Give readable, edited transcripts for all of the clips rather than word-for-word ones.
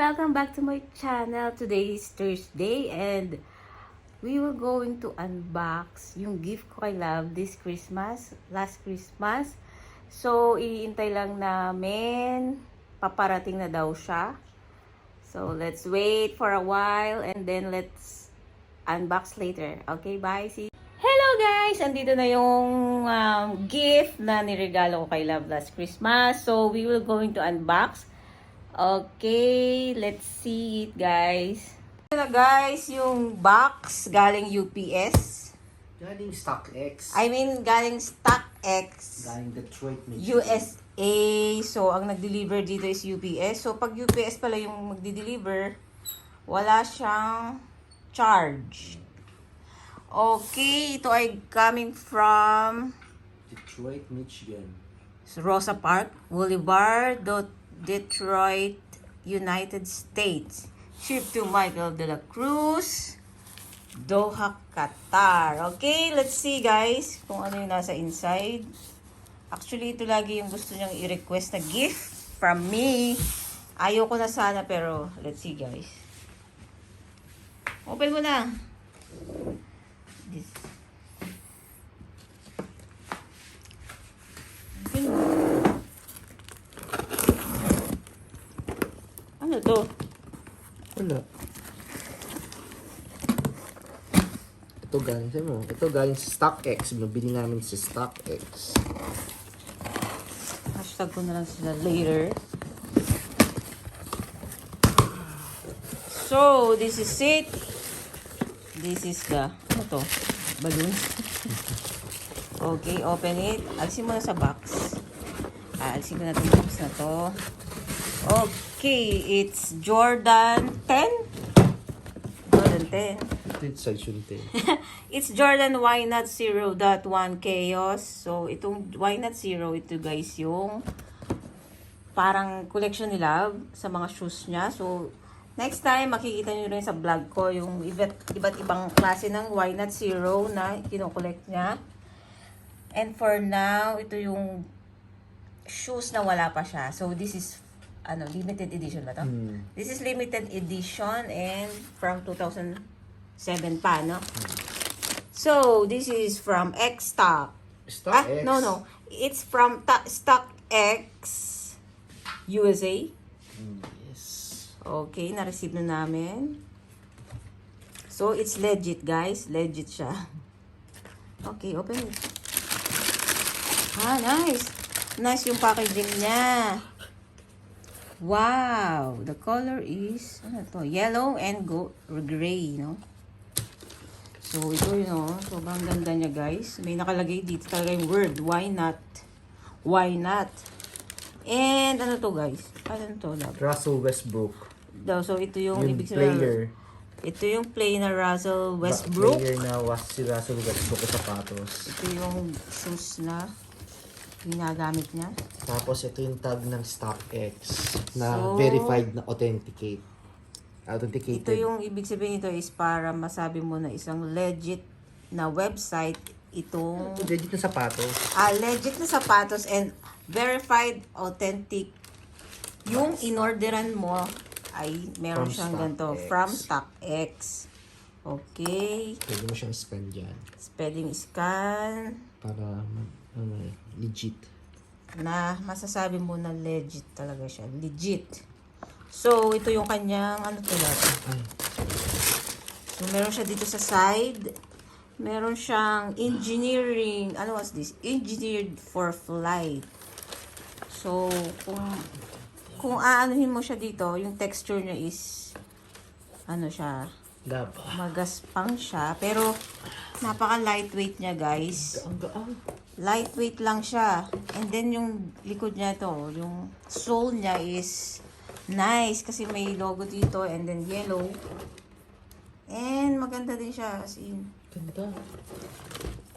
welcome back to my channel. Today is Thursday and we were going to unbox yung gift ko kay Love this Christmas, last Christmas. So, iintay lang namin. Paparating na daw siya. So, let's wait for a while and then let's unbox later. Okay, bye. See you. Hello guys! Andito na yung gift na niregalo ko kay Love last Christmas. So, we will going to unbox. Okay, let's see it guys. Ito na guys, yung box galing UPS. Galing StockX. Galing StockX. Galing Detroit, Michigan. USA. So, ang nag-deliver dito is UPS. So, pag UPS pala yung mag-deliver, wala siyang charge. Okay, ito ay coming from Detroit, Michigan. Rosa Park Boulevard, Detroit, United States. Shipped to Michael de la Cruz, Doha, Qatar. Okay, let's see guys kung ano yung nasa inside. Actually, ito lagi yung gusto niyang i-request na gift from me. Ayoko na sana pero let's see guys. Open mo na. This. Open mo. Ano to? Wala. Ito galing sa mo. Ito galing sa StockX. Binibili namin sa StockX. Hashtag ko na lang sila later. So, this is it. This is the, ano to? Balloons. Okay, open it. Alisin mo na sa box. Alisin ko na itong box na to. Okay, it's Jordan 10. Jordan 10. Ito yung section 10. It's Jordan Why Not 0.1 Chaos. So, itong Why Not 0, ito guys yung parang collection ni Love sa mga shoes niya. So, next time, makikita nyo rin sa vlog ko yung iba't ibang klase ng Why Not 0 na kinokollect niya. And for now, ito yung shoes na wala pa siya. So, this is limited edition ba to? This is limited edition and from 2007 pa, no? So, this is from X-Stock. StockX? No. It's from StockX USA. Yes. Okay, na-receive na namin. So, it's legit, guys. Legit siya. Okay, open it. Nice. Nice yung packaging niya. Wow. The color is, yellow and gray, no? So, ito yun, sobrang ganda niya, guys. May nakalagay dito talaga yung word, why not? Why not? And, ano to, guys? Ano to, Love? Russell Westbrook. So, ito yung ibig player. sabihin. Ito yung play na Russell Westbrook. Player na si Russell Westbrook sa sapatos. Ito yung shoes na ginagamit niya. Tapos ito yung tag ng StockX na So, verified na authenticated. Ito yung ibig sabihin nito is para masabi mo na isang legit na website itong Ito legit na sapatos. legit na sapatos and verified authentic. Yung inorderan mo ay meron From siyang ganito StockX. from StockX. Okay. Pwede mo siyang scan dyan. Spelling scan. Para legit. Na masasabi mo na legit talaga siya. Legit. So, ito yung kanyang, Ay. So, meron siya dito sa side. Meron siyang engineering. Ano was this? Engineered for flight. So, kung aanuhin mo siya dito, yung texture niya is, siya, Laba. magaspang siya. Pero, napaka lightweight niya, guys. Ang gaan. Lightweight lang siya. And then, yung likod niya to, yung sole niya is nice kasi may logo dito and then yellow. And maganda din siya as in. Ganda.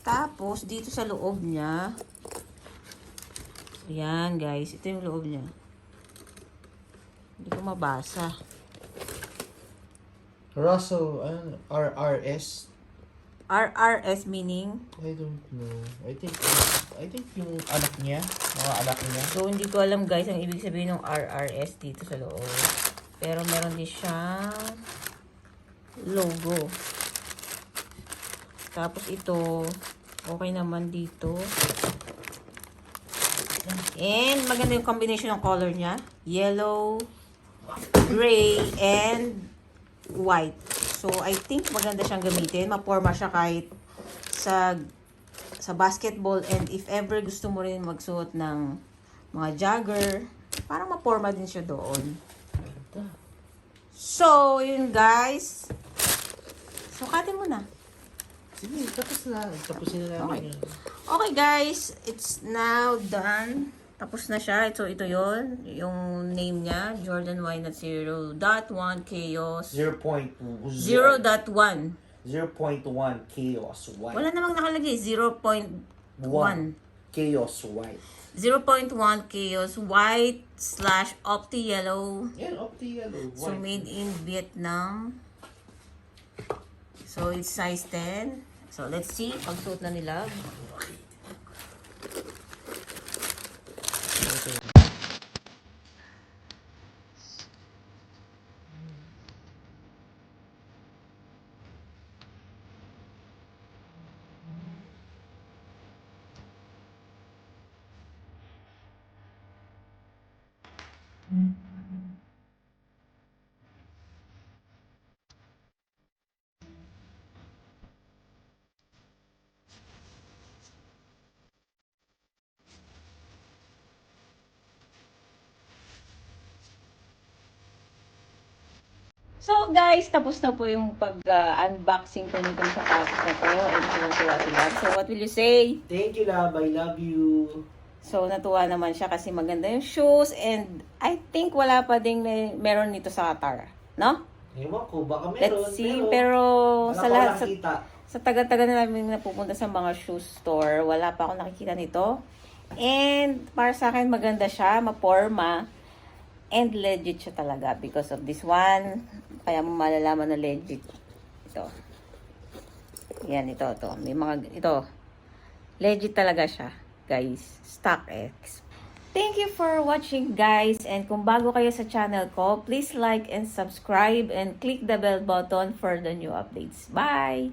Tapos, dito sa loob niya, ayan guys, ito yung loob niya. Hindi ko mabasa. Russell, RRS. RRS meaning? I don't know. I think yung anak niya, mga anak niya. So, hindi ko alam guys ang ibig sabihin ng RRS dito sa loob. Pero meron din siyang logo. Tapos ito, okay naman dito. And maganda yung combination ng color niya. Yellow, gray, and white. So, I think maganda siyang gamitin. Maporma siya kahit sa basketball. And if ever gusto mo rin magsuot ng mga jogger, parang maporma din siya doon. So, yun guys. Sukatin mo na. Sige, tapos na. Tapusin na namin. Okay guys, it's now done. Tapos na siya. Ito yun. Yung name niya, Jordan Y.0.1 Chaos. 0.1 chaos white. Wala namang nakalagay. 0.1 Chaos white. 0.1 Chaos White / Opti Yellow. Yan, Opti Yellow white. So, made in Vietnam. So, it's size 10. So, let's see. Pagsuot na nila. So guys, tapos na po yung pag-unboxing ko nitong sapatos na to. And tuwa sila. So what will you say? Thank you, love. I love you. So natuwa naman siya kasi maganda yung shoes. And I think wala pa ding meron nito sa Qatar. No? Ewan ko, baka meron. Let's see. Pero wala sa pa lahat, akong nakita. sa taga-taga na namin napupunta sa mga shoe store, wala pa akong nakikita nito. And para sa akin maganda siya, maporma. And legit siya talaga because of this one. Kaya mo malalaman na legit. Ito. Yan, ito. May mga, ito. Legit talaga siya, guys. StockX. Thank you for watching, guys. And kung bago kayo sa channel ko, please like and subscribe and click the bell button for the new updates. Bye!